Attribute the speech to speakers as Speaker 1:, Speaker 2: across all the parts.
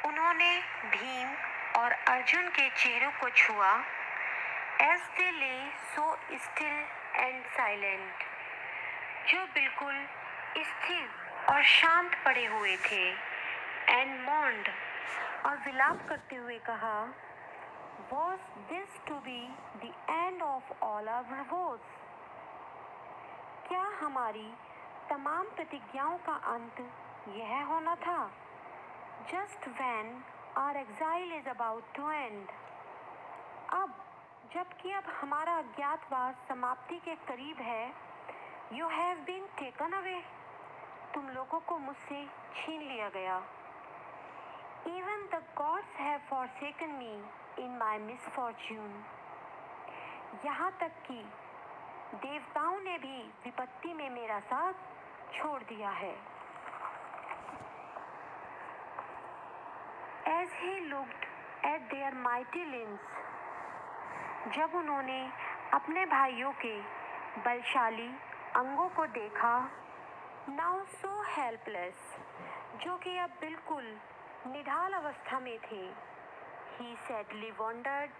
Speaker 1: उन्होंने भीम और अर्जुन के चेहरों को छुआ एज दे ले सो स्टिल एंड साइलेंट, जो बिल्कुल स्थिर और शांत पड़े हुए थे। एंड मॉन्ड, और विलाप करते हुए कहा, Was this to be the end of all our woes? क्या हमारी तमाम प्रतिज्ञाओं का अंत यह होना था? Just when our exile is about to end. अब जबकि अब हमारा अज्ञातवास समाप्ति के करीब है, You have been taken away. तुम लोगों को मुझसे छीन लिया गया। Even the gods have forsaken me in my misfortune. यहाँ तक कि देवताओं ने भी विपत्ति में मेरा साथ छोड़ दिया है। As he looked at their mighty limbs, जब उन्होंने अपने भाइयों के बलशाली अंगों को देखा, now so helpless, जो कि अब बिल्कुल निढाल अवस्था में थे, he sadly wondered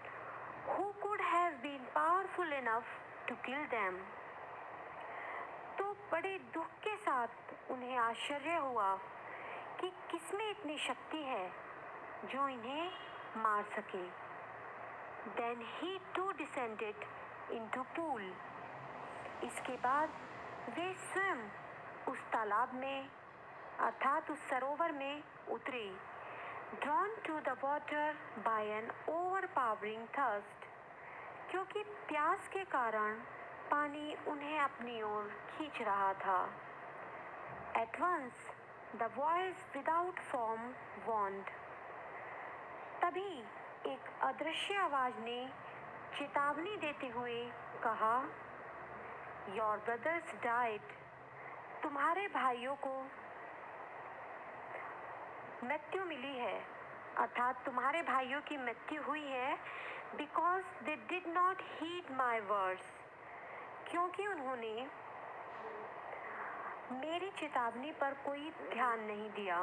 Speaker 1: who could have been powerful enough to kill them. तो बड़े दुख के साथ उन्हें आश्चर्य हुआ कि किसमें इतनी शक्ति है जो इन्हें मार सके। Then he too descended into pool. इसके बाद वे स्वयं उस तालाब में अर्थात उस सरोवर में उतरे। Drawn to the water by an overpowering thirst, क्योंकि प्यास के कारण पानी उन्हें अपनी ओर खींच रहा था। At once, the voice without form warned. तभी एक अदृश्य आवाज ने चेतावनी देते हुए कहा, Your brothers died. तुम्हारे भाइयों को मृत्यु मिली है, अर्थात तुम्हारे भाइयों की मृत्यु हुई है, because they did not heed my words. क्योंकि उन्होंने मेरी चेतावनी पर कोई ध्यान नहीं दिया।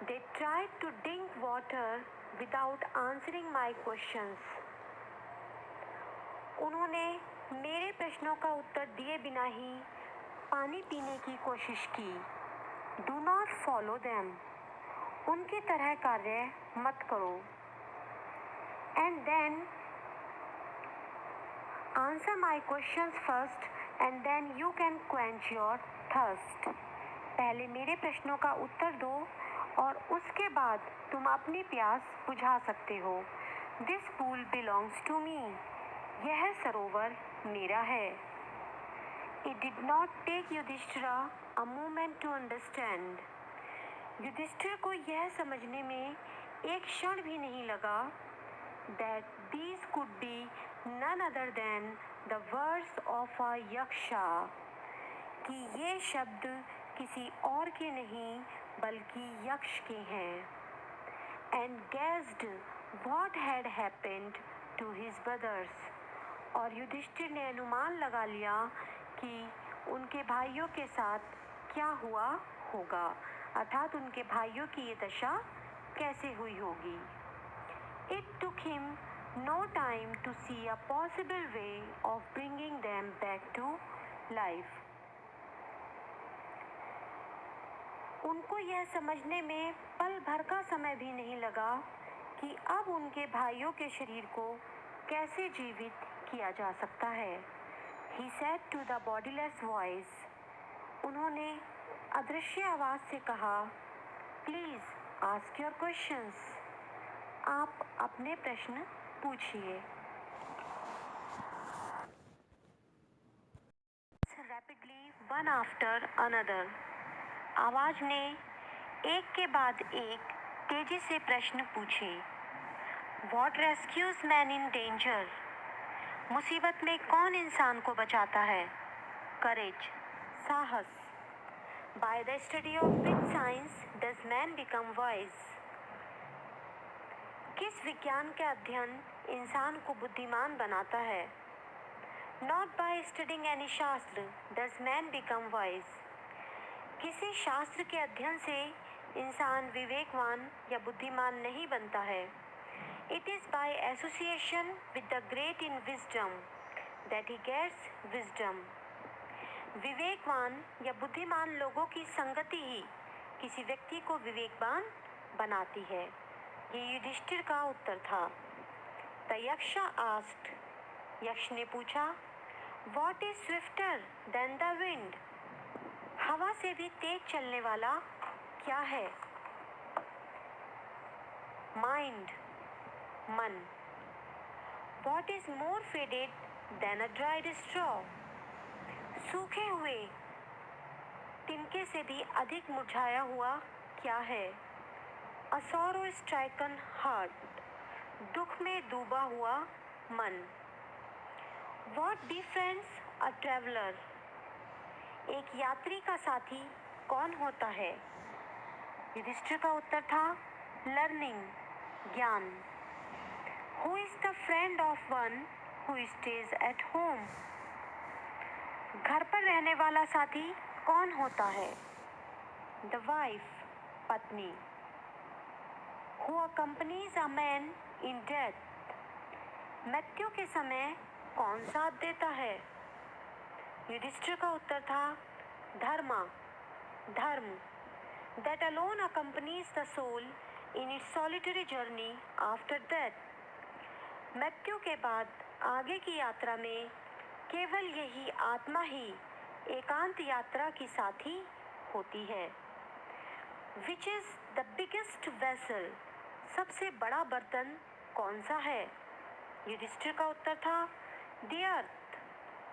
Speaker 1: They tried to drink water without answering my questions. उन्होंने मेरे प्रश्नों का उत्तर दिए बिना ही पानी पीने की कोशिश की। Do not follow them. उनकी तरह कार्य मत करो। And then answer my questions first and then you can quench your thirst. पहले मेरे प्रश्नों का उत्तर दो और उसके बाद तुम अपनी प्यास बुझा सकते हो। This pool belongs to me. यह सरोवर मेरा है। It did not take Yudhishthira a moment to understand. Yudhishthir को यह समझने में एक क्षण भी नहीं लगा that these could be none other than the words of a yaksha, कि ये शब्द किसी और के नहीं बल्कि यक्ष के हैं। And guessed what had happened to his brothers. और युधिष्ठिर ने अनुमान लगा लिया कि उनके भाइयों के साथ क्या हुआ होगा, अर्थात उनके भाइयों की ये दशा कैसे हुई होगी। It took him no time to see a possible way of bringing them back to life. उनको यह समझने में पल भर का समय भी नहीं लगा कि अब उनके भाइयों के शरीर को कैसे जीवित किया जा सकता है। He said to the bodiless voice. उन्होंने अदृश्य आवाज से कहा, Please ask your questions. आप अपने प्रश्न पूछिए। Rapidly one after another. आवाज ने एक के बाद एक तेजी से प्रश्न पूछे। What rescues man in danger? मुसीबत में कौन इंसान को बचाता है? Courage, साहस। By the study of which science does man become wise? किस विज्ञान का अध्ययन इंसान को बुद्धिमान बनाता है? Not by studying any शास्त्र does man become wise. किसी शास्त्र के अध्ययन से इंसान विवेकवान या बुद्धिमान नहीं बनता है। It is by association with the great in wisdom that he gets wisdom. विवेकवान या बुद्धिमान लोगों की संगति ही किसी व्यक्ति को विवेकवान बनाती है। ये युधिष्ठिर का उत्तर था। द यक्ष आस्क्ड, यक्ष ने पूछा, what is swifter than the wind? हवा से भी तेज चलने वाला क्या है? माइंड, मन। What is more faded than a dried straw? सूखे हुए तिनके से भी अधिक मुरझाया हुआ क्या है? अ सॉरो स्ट्राइकन हार्ट, दुख में डूबा हुआ मन। व्हाट डिफरेंस अ ट्रैवलर, एक यात्री का साथी कौन होता है? युधिष्ठिर का उत्तर था, लर्निंग, ज्ञान। Who is the friend of one who stays at home? घर पर रहने वाला साथी कौन होता है? द वाइफ, पत्नी। Who accompanies a man in death? मृत्यु के समय कौन साथ देता है? युधिष्ठिर का उत्तर था, धर्मा, धर्म। That alone accompanies the soul in its solitary journey after death. मृत्यु के बाद आगे की यात्रा में केवल यही आत्मा ही एकांत यात्रा की साथी होती है। Which is the biggest vessel, सबसे बड़ा बर्तन कौन सा है? युधिष्ठिर का उत्तर था, द अर्थ,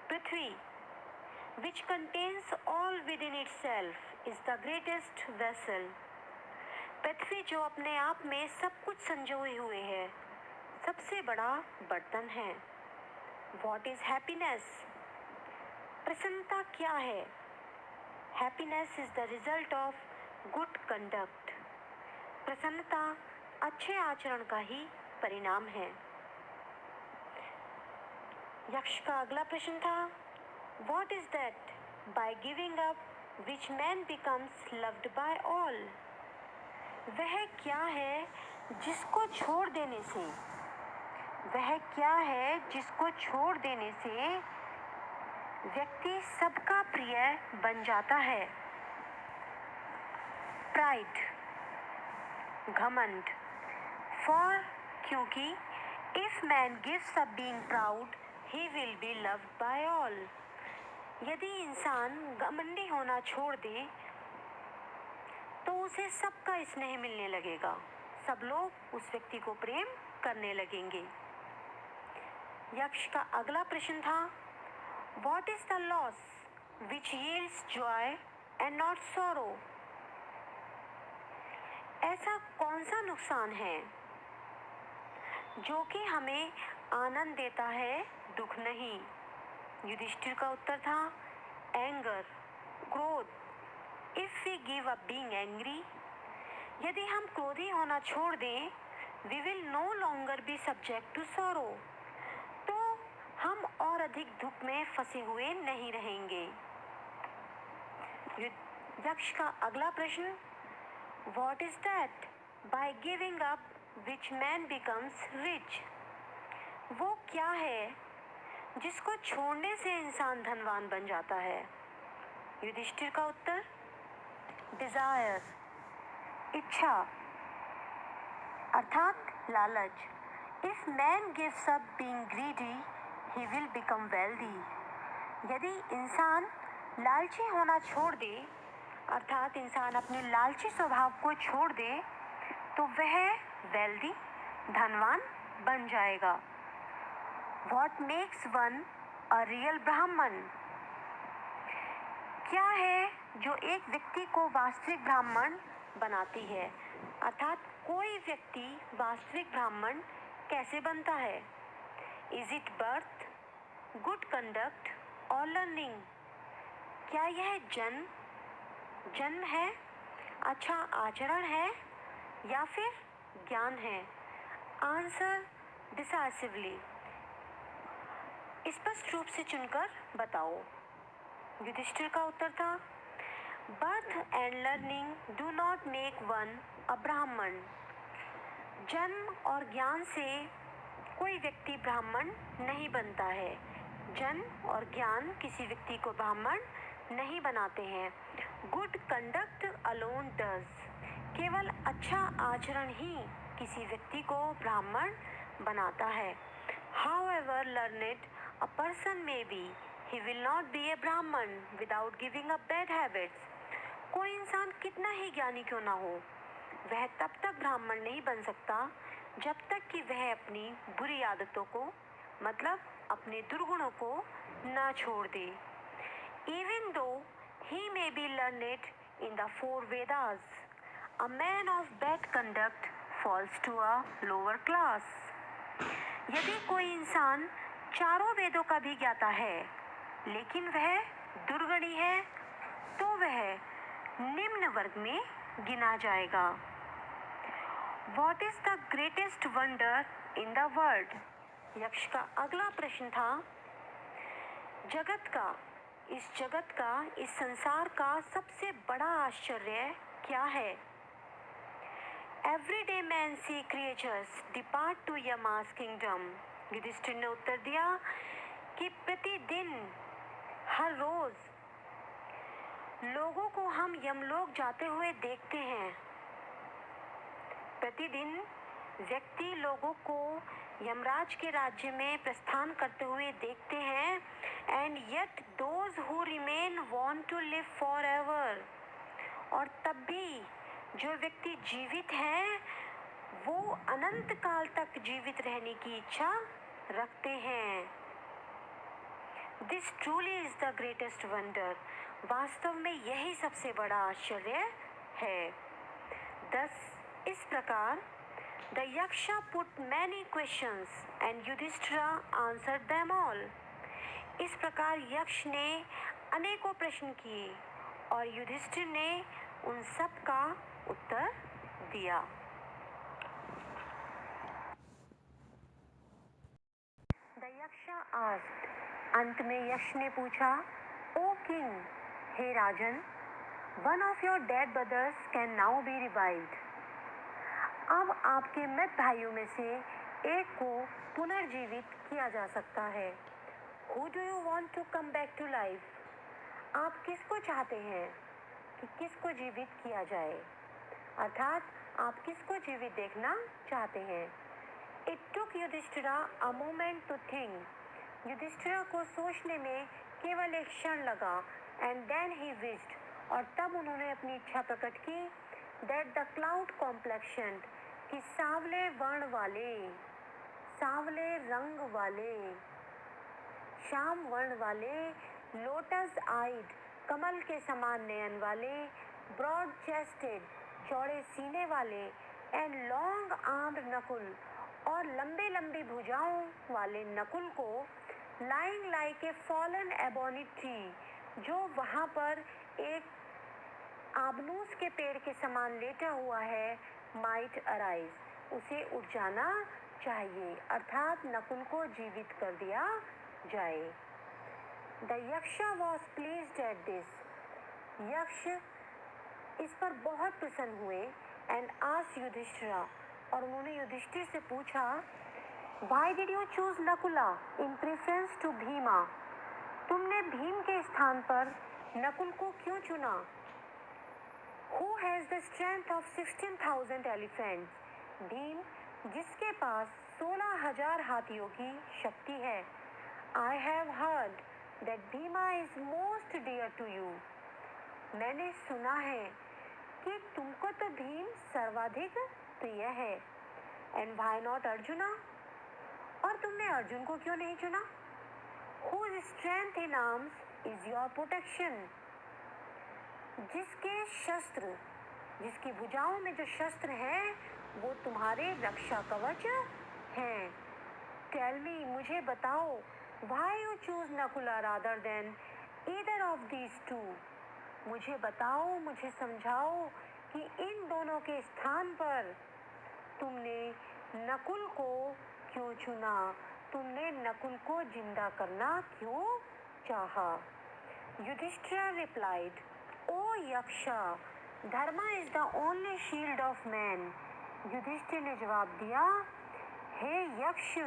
Speaker 1: पृथ्वी। Which contains all within itself is the greatest vessel. पृथ्वी जो अपने आप में सब कुछ संजोए हुए है, सबसे बड़ा बर्तन है। व्हाट इज हैप्पीनेस, प्रसन्नता क्या है? Happiness is the result of good conduct. प्रसन्नता अच्छे आचरण का ही परिणाम है। यक्ष का अगला प्रश्न था, what is that by giving up which man becomes loved by all? वह क्या है जिसको छोड़ देने से, वह क्या है जिसको छोड़ देने से व्यक्ति सबका प्रिय बन जाता है? प्राइड, घमंड। फॉर, क्योंकि if man gives up being proud he will be loved by all. यदि इंसान घमंडी होना छोड़ दे तो उसे सबका स्नेह मिलने लगेगा, सब लोग उस व्यक्ति को प्रेम करने लगेंगे। यक्ष का अगला प्रश्न था, what is the loss which yields Joy and not sorrow? ऐसा कौन सा नुकसान है जो कि हमें आनंद देता है, दुख नहीं? युधिष्ठिर का उत्तर था, एंगर, क्रोध। If we give up being angry, यदि हम क्रोधी होना छोड़ दें, we will no longer be subject to sorrow, तो हम और अधिक दुख में फंसे हुए नहीं रहेंगे। यक्ष का अगला प्रश्न, what is that by giving up which man becomes rich? वो क्या है जिसको छोड़ने से इंसान धनवान बन जाता है? युधिष्ठिर का उत्तर, डिजायर, इच्छा, अर्थात लालच। If man gives up being greedy he will become wealthy. यदि इंसान लालची होना छोड़ दे, अर्थात इंसान अपने लालची स्वभाव को छोड़ दे, तो वह वेल्दी, धनवान बन जाएगा। What makes one a real ब्राह्मण? क्या है जो एक व्यक्ति को वास्तविक ब्राह्मण बनाती है? अर्थात कोई व्यक्ति वास्तविक ब्राह्मण कैसे बनता है? Is it birth, good conduct और लर्निंग? क्या यह जन्म है, अच्छा आचरण है, या फिर ज्ञान है? आंसर डिसाइसिवली, स्पष्ट रूप से चुनकर बताओ। युधिष्ठिर का उत्तर था, Birth and learning do not make one a Brahman. जन्म और ज्ञान से कोई व्यक्ति ब्राह्मण नहीं बनता है। जन्म और ज्ञान किसी व्यक्ति को ब्राह्मण नहीं बनाते हैं। Good conduct alone does. केवल अच्छा आचरण ही किसी व्यक्ति को ब्राह्मण बनाता है। However learned a person may be, he will not be a Brahman without giving up bad habits. कोई इंसान कितना ही ज्ञानी क्यों ना हो, वह तब तक ब्राह्मण नहीं बन सकता जब तक कि वह अपनी बुरी आदतों को, मतलब अपने दुर्गुणों को ना छोड़ दे। Even though he may be learned in the four Vedas, a man of bad conduct falls to a lower class. यदि कोई इंसान चारों वेदों का भी ज्ञाता है लेकिन वह दुर्गुणी है तो वह निम्न वर्ग में गिना जाएगा। What is the greatest wonder in the world? यक्ष का अगला प्रश्न था, इस संसार का सबसे बड़ा आश्चर्य क्या है? Everyday man see creatures depart to Yama's kingdom. Yudhishthir ने उत्तर दिया कि प्रतिदिन, हर रोज लोगों को हम यमलोक जाते हुए देखते हैं। प्रतिदिन व्यक्ति लोगों को यमराज के राज्य में प्रस्थान करते हुए देखते हैं। And yet those who remain want to live forever. और तब भी जो व्यक्ति जीवित हैं वो अनंत काल तक जीवित रहने की इच्छा रखते हैं। This truly is the greatest wonder. वास्तव में यही सबसे बड़ा आश्चर्य है। Thus, इस प्रकार the Yaksha put many questions and Yudhishthira answered them all. इस प्रकार यक्ष ने अनेकों प्रश्न किए और युधिष्ठिर ने उन सब का उत्तर दिया। The Yaksha asked, अंत में यक्ष ने पूछा, O king, hey Rajan, one of your dead brothers can now be revived. अब आपके मृत भाइयों में से एक को पुनर्जीवित किया जा सकता है। Who do you want to come back to life? आप किसको चाहते हैं कि किसको जीवित किया जाए, अर्थात आप किसको जीवित देखना चाहते हैं। It took Yudhishthira a moment to think. Yudhishthira को सोचने में केवल एक क्षण लगा। And then he wished, और तब उन्होंने अपनी इच्छा प्रकट की, that the cloud complexioned, कि सांवले वर्ण वाले, सांवले रंग वाले, श्याम वर्ण वाले, लोटस आइड, कमल के समान नयन वाले, ब्रॉड चेस्टेड, चौड़े सीने वाले, एंड लॉन्ग आर्म्ड नकुल, और लंबे लंबी भुजाओं वाले नकुल को, lying like a fallen ebony tree, जो वहाँ पर एक आबनूस के पेड़ के समान लेटा हुआ है, माइट अराइज, उसे उठ जाना चाहिए, अर्थात नकुल को जीवित कर दिया जाए। The Yaksha was pleased at this. यक्ष इस पर बहुत प्रसन्न हुए and asked युधिष्ठिरा, और उन्होंने युधिष्ठिर से पूछा, Why did you choose Nakula in preference to Bhima? तुमने भीम के स्थान पर नकुल को क्यों चुना? Who has the strength of 16,000 elephants? Bhim जिसके पास 16,000 हाथियों की शक्ति है। I have heard that Bhima is most dear to you. मैंने सुना है कि तुमको तो भीम सर्वाधिक प्रिय है। And why not Arjuna? और तुमने अर्जुन को क्यों नहीं चुना? Whose strength in arms is your protection? जिसके शस्त्र, जिसकी भुजाओं में जो शस्त्र हैं, वो तुम्हारे रक्षा कवच हैं। Tell me, मुझे बताओ, why you choose Nakula rather than either of these two? मुझे बताओ, मुझे समझाओ कि इन दोनों के स्थान पर तुमने नकुल को क्यों चुना? तुमने नकुल को जिंदा करना क्यों चाहा? Yudhishthira replied, O Yaksha, dharma is the only shield of man. Yudhishthira ने जवाब दिया, हे यक्ष,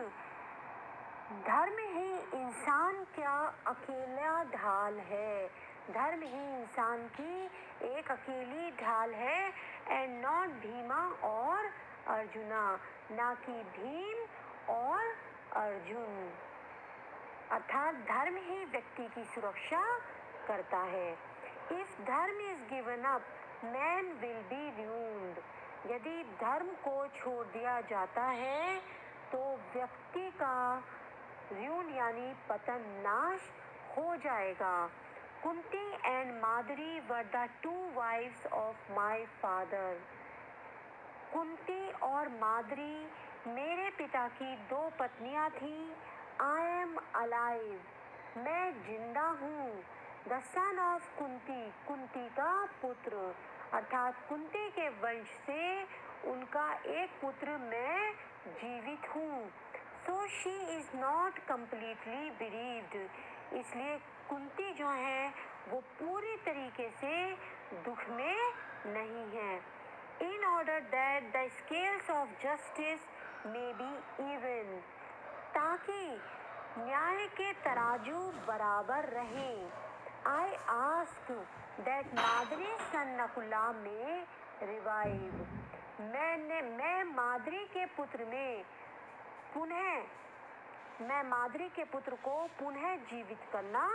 Speaker 1: धर्म ही इंसान का अकेला ढाल है। धर्म ही इंसान की एक अकेली ढाल है, एंड नॉट भीमा और अर्जुना, ना कि भीम और अर्जुन। अर्थात धर्म ही व्यक्ति की सुरक्षा करता है। इफ धर्म is given up, man will be ruined. यदि धर्म को छोड़ दिया जाता है तो व्यक्ति का र्यून यानी पतन, नाश हो जाएगा। Kunti and Madri were the two wives of my father. Kunti और माद्री मेरे पिता की दो पत्नियां थीं। आई एम अलाइव, मैं जिंदा हूँ। The son of Kunti, Kunti का पुत्र, अर्थात कुंती के वंश से उनका एक पुत्र मैं जीवित हूँ। So she is not completely bereaved, इसलिए कुंती जो है वो पूरी तरीके से दुख में नहीं है। In order that the scales of justice may be even, ताकि न्याय के तराजू बराबर रहें। आई आस्क दैट माद्री सन नकुला में रिवाइव, मैं माद्री के पुत्र को पुनः जीवित करना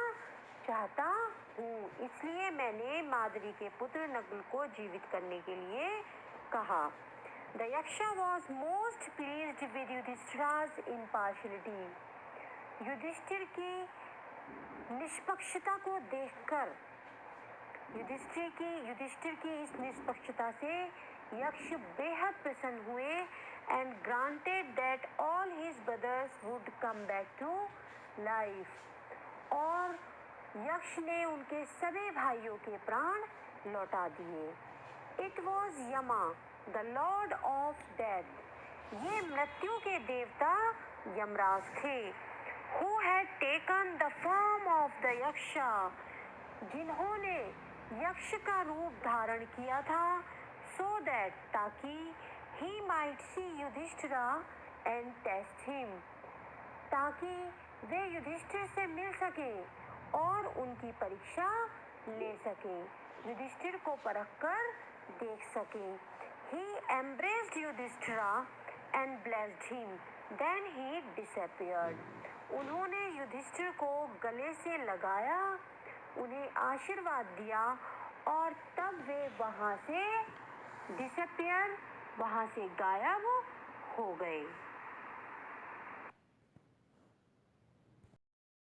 Speaker 1: चाहता हूँ। इसलिए मैंने माद्री के पुत्र नकुल को जीवित करने के लिए कहा। The Yaksha was most pleased with Yudhishthira's impartiality. Yudhishthira की निष्पक्षता को देखकर, युधिष्ठिर की इस निष्पक्षता से यक्ष बेहद प्रसन्न हुए and granted that all his brothers would come back to life. और यक्ष ने उनके सभी भाइयों के प्राण लौटा दिए। It was Yama, the lord of death. ये मृत्यु के देवता यमराज थे। Who had taken the form of the Yaksha, जिन्होंने यक्ष का रूप धारण किया था। सो दैट, ताकि he might see Yudhishthira and test him, ताकि वे युधिष्ठिर से मिल सके और उनकी परीक्षा ले सके, युधिष्ठिर को परखकर देख सके। He embraced Yudhishthira and blessed him, then he disappeared. उन्होंने युधिष्ठिर को गले से लगाया, उन्हें आशीर्वाद दिया और तब वे वहाँ से गायब हो गए।